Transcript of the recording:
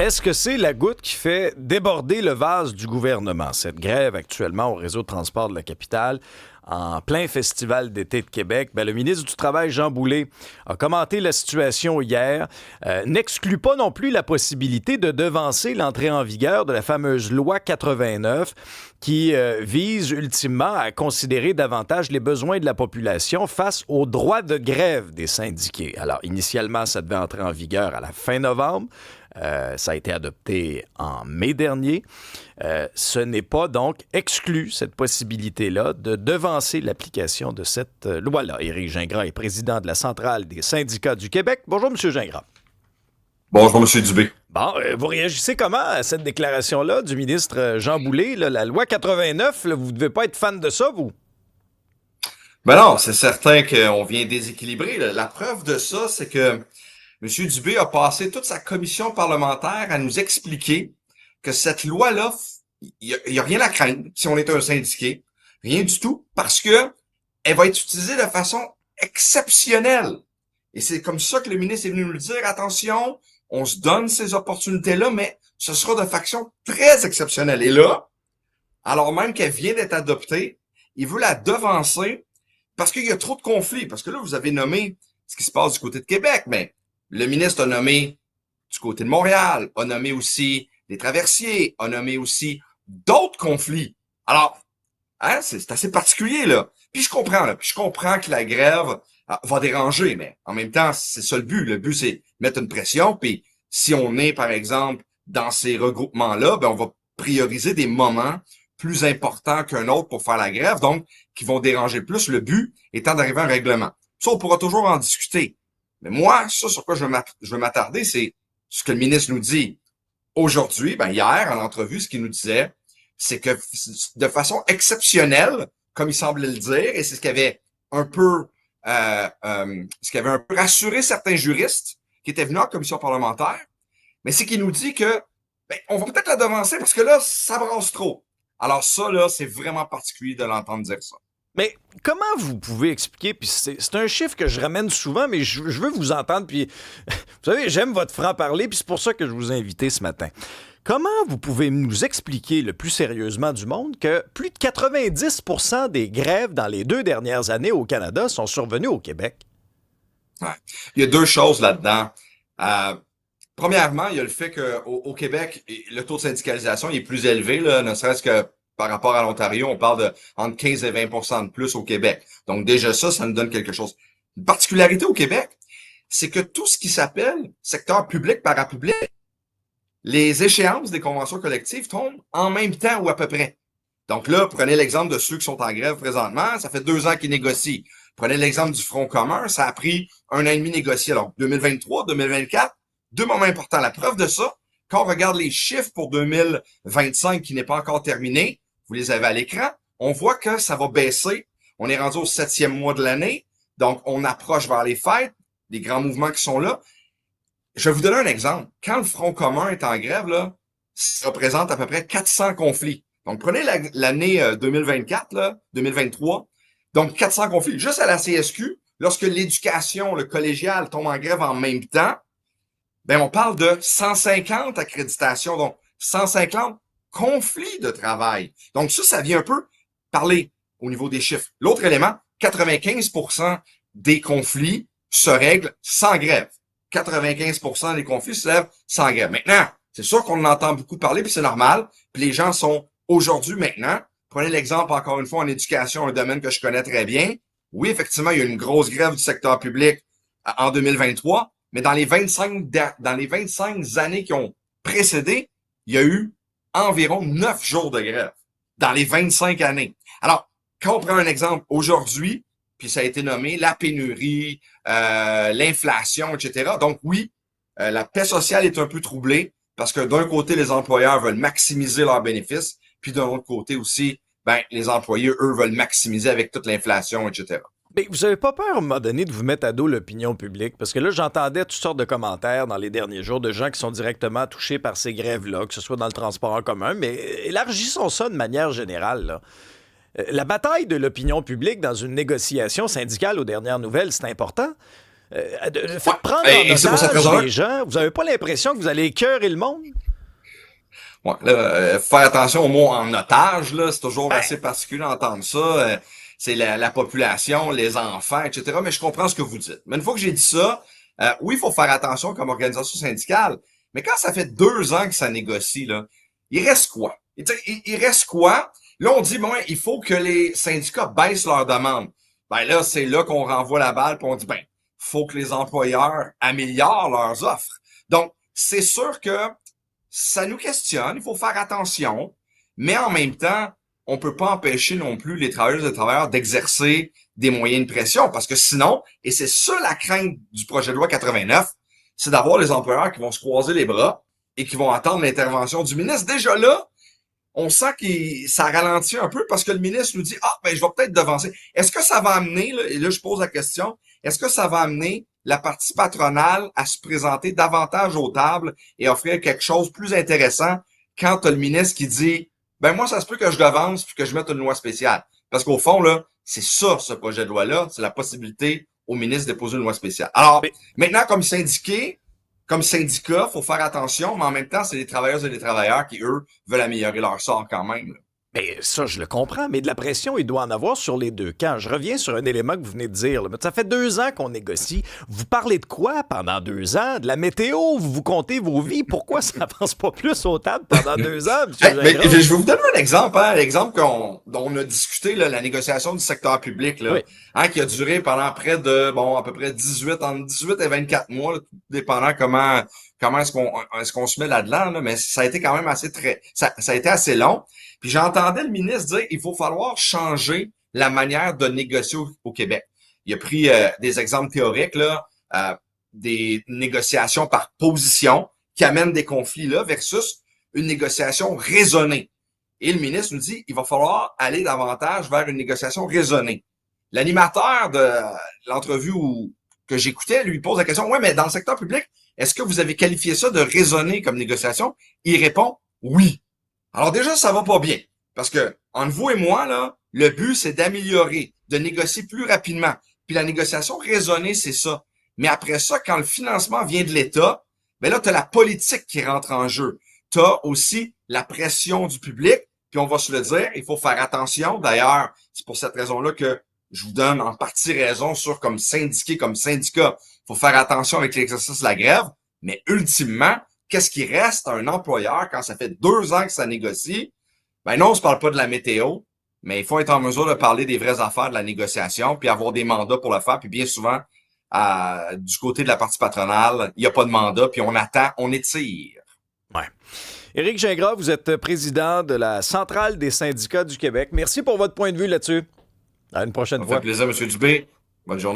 Est-ce que c'est la goutte qui fait déborder le vase du gouvernement? Cette grève actuellement au réseau de transport de la capitale, en plein festival d'été de Québec, le ministre du Travail, Jean Boulet, a commenté la situation hier, n'exclut pas non plus la possibilité de devancer l'entrée en vigueur de la fameuse loi 89 qui vise ultimement à considérer davantage les besoins de la population face aux droits de grève des syndiqués. Alors, initialement, ça devait entrer en vigueur à la fin novembre. Ça a été adopté en mai dernier. Ce n'est pas donc exclu, cette possibilité-là, de devancer l'application de cette loi-là. Éric Gingras est président de la Centrale des syndicats du Québec. Bonjour, M. Gingras. Bonjour, M. Dubé. Bon, vous réagissez comment à cette déclaration-là du ministre Jean Boulet? Là, la loi 89, là, vous ne devez pas être fan de ça, vous? Ben non, c'est certain qu'on vient déséquilibrer. Là. La preuve de ça, c'est que M. Dubé a passé toute sa commission parlementaire à nous expliquer que cette loi-là, il y a rien à craindre si on est un syndiqué. Rien du tout, parce que elle va être utilisée de façon exceptionnelle. Et c'est comme ça que le ministre est venu nous le dire. Attention, on se donne ces opportunités-là, mais ce sera de façon très exceptionnelle. Et là, alors même qu'elle vient d'être adoptée, il veut la devancer parce qu'il y a trop de conflits. Parce que là, vous avez nommé ce qui se passe du côté de Québec, mais le ministre a nommé du côté de Montréal, a nommé aussi les traversiers, a nommé aussi d'autres conflits. Alors, hein, c'est assez particulier, là. Puis je comprends, là. Puis je comprends que la grève va déranger, mais en même temps, c'est ça le but. Le but, c'est mettre une pression. Puis si on est, par exemple, dans ces regroupements-là, on va prioriser des moments plus importants qu'un autre pour faire la grève, donc qui vont déranger plus. Le but étant d'arriver à un règlement. Ça, on pourra toujours en discuter. Mais moi, ça sur quoi je veux m'attarder, c'est ce que le ministre nous dit aujourd'hui, hier, en entrevue, ce qu'il nous disait, c'est que de façon exceptionnelle, comme il semblait le dire, et c'est ce qui avait un peu rassuré certains juristes qui étaient venus en commission parlementaire, mais c'est qu'il nous dit que on va peut-être la devancer parce que là, ça brasse trop. Alors ça, là, c'est vraiment particulier de l'entendre dire ça. Mais comment vous pouvez expliquer, puis c'est un chiffre que je ramène souvent, mais je veux vous entendre, puis vous savez, j'aime votre franc-parler, puis c'est pour ça que je vous ai invité ce matin. Comment vous pouvez nous expliquer le plus sérieusement du monde que plus de 90% des grèves dans les 2 dernières années au Canada sont survenues au Québec? Ouais. Il y a deux choses là-dedans. Premièrement, il y a le fait qu'au Québec, le taux de syndicalisation est plus élevé, là, ne serait-ce que par rapport à l'Ontario, on parle de entre 15 et 20% de plus au Québec. Donc déjà ça nous donne quelque chose. Une particularité au Québec, c'est que tout ce qui s'appelle secteur public, parapublic, les échéances des conventions collectives tombent en même temps ou à peu près. Donc là, prenez l'exemple de ceux qui sont en grève présentement, ça fait 2 ans qu'ils négocient. Prenez l'exemple du Front commun, ça a pris 1 an et demi négocié. Alors 2023, 2024, 2 moments importants. La preuve de ça, quand on regarde les chiffres pour 2025 qui n'est pas encore terminé, vous les avez à l'écran, on voit que ça va baisser. On est rendu au 7e mois de l'année, donc on approche vers les fêtes, des grands mouvements qui sont là. Je vais vous donner un exemple. Quand le Front commun est en grève, là, ça représente à peu près 400 conflits. Donc, prenez l'année 2024, là, 2023. Donc, 400 conflits. Juste à la CSQ, lorsque l'éducation, le collégial tombe en grève en même temps, on parle de 150 accréditations, donc 150 conflits de travail. Donc, ça vient un peu parler au niveau des chiffres. L'autre élément, 95% des conflits se règlent sans grève. 95% des conflits se lèvent sans grève. Maintenant, c'est sûr qu'on en entend beaucoup parler, puis c'est normal. Puis les gens sont aujourd'hui, maintenant, prenez l'exemple encore une fois en éducation, un domaine que je connais très bien. Oui, effectivement, il y a eu une grosse grève du secteur public en 2023, mais dans les 25 années qui ont précédé, il y a eu environ 9 jours de grève dans les 25 années. Alors, quand on prend un exemple aujourd'hui, puis ça a été nommé la pénurie, l'inflation, etc. Donc oui, la paix sociale est un peu troublée parce que d'un côté, les employeurs veulent maximiser leurs bénéfices, puis d'un autre côté aussi, les employés, eux, veulent maximiser avec toute l'inflation, etc. Mais vous avez pas peur, à un moment donné, de vous mettre à dos l'opinion publique? Parce que là, j'entendais toutes sortes de commentaires dans les derniers jours de gens qui sont directement touchés par ces grèves-là, que ce soit dans le transport en commun, mais élargissons ça de manière générale, là. La bataille de l'opinion publique dans une négociation syndicale aux dernières nouvelles, c'est important. Faites prendre en Et c'est pour cette otage raison-là. les gens. Vous n'avez pas l'impression que vous allez écœurer le monde? Ouais, là, faire attention au mot en otage, là, c'est toujours Ben, assez particulier d'entendre ça. C'est la population, les enfants, etc. Mais je comprends ce que vous dites. Mais une fois que j'ai dit ça, oui, il faut faire attention comme organisation syndicale. Mais quand ça fait 2 ans que ça négocie, là, il reste quoi? Il reste quoi? Là, on dit, bon, il faut que les syndicats baissent leurs demandes. Ben là, c'est là qu'on renvoie la balle, puis on dit, ben, faut que les employeurs améliorent leurs offres. Donc, c'est sûr que ça nous questionne, il faut faire attention, mais en même temps, on peut pas empêcher non plus les travailleuses et les travailleurs d'exercer des moyens de pression, parce que sinon, et c'est ça la crainte du projet de loi 89, c'est d'avoir les employeurs qui vont se croiser les bras et qui vont attendre l'intervention du ministre. Déjà là, on sent que ça ralentit un peu parce que le ministre nous dit, ah, ben, je vais peut-être devancer. Est-ce que ça va amener, là, et là, je pose la question, est-ce que ça va amener la partie patronale à se présenter davantage aux tables et offrir quelque chose de plus intéressant quand tu as le ministre qui dit, ben, moi, ça se peut que je devance puis que je mette une loi spéciale. Parce qu'au fond, là, c'est ça, ce projet de loi-là, c'est la possibilité au ministre de déposer une loi spéciale. Alors, maintenant, comme syndicat, faut faire attention, mais en même temps, c'est les travailleuses et les travailleurs qui, eux, veulent améliorer leur sort quand même, là. ben, ça, je le comprends, mais de la pression, il doit en avoir sur les deux camps. Je reviens sur un élément que vous venez de dire. Là. Ça fait 2 ans qu'on négocie. Vous parlez de quoi pendant 2 ans? De la météo? Vous comptez vos vies? Pourquoi ça n'avance pas plus aux tables pendant 2 ans, M. Mais Gingras? je vais vous donner un exemple, hein, l'exemple dont on a discuté, là, la négociation du secteur public, là, Oui. hein, qui a duré pendant près de, bon, à peu près entre 18 et 24 mois, là, tout dépendant comment est-ce qu'on se met là-dedans, là, mais ça a été quand même ça a été assez long. Puis j'entendais le ministre dire, il faut falloir changer la manière de négocier au Québec. Il a pris des exemples théoriques, là, des négociations par position qui amènent des conflits là versus une négociation raisonnée. Et le ministre nous dit, il va falloir aller davantage vers une négociation raisonnée. L'animateur de l'entrevue que j'écoutais lui pose la question, ouais, mais dans le secteur public, est-ce que vous avez qualifié ça de raisonné comme négociation? Il répond, oui. Alors déjà, ça va pas bien. Parce que, entre vous et moi, là, le but, c'est d'améliorer, de négocier plus rapidement. Puis la négociation raisonnée, c'est ça. Mais après ça, quand le financement vient de l'État, ben là, tu as la politique qui rentre en jeu. Tu as aussi la pression du public. Puis on va se le dire, il faut faire attention. D'ailleurs, c'est pour cette raison-là que je vous donne en partie raison sur comme syndiqué, comme syndicat. Il faut faire attention avec l'exercice de la grève. Mais ultimement, qu'est-ce qui reste à un employeur quand ça fait 2 ans que ça négocie? Ben non, on se parle pas de la météo, mais il faut être en mesure de parler des vraies affaires de la négociation, puis avoir des mandats pour le faire. Puis bien souvent, du côté de la partie patronale, il n'y a pas de mandat, puis on attend, on étire. Ouais. Éric Gingras, vous êtes président de la Centrale des syndicats du Québec. Merci pour votre point de vue là-dessus. À une prochaine Ça me fois. fait plaisir, M. Dubé. Bonne journée.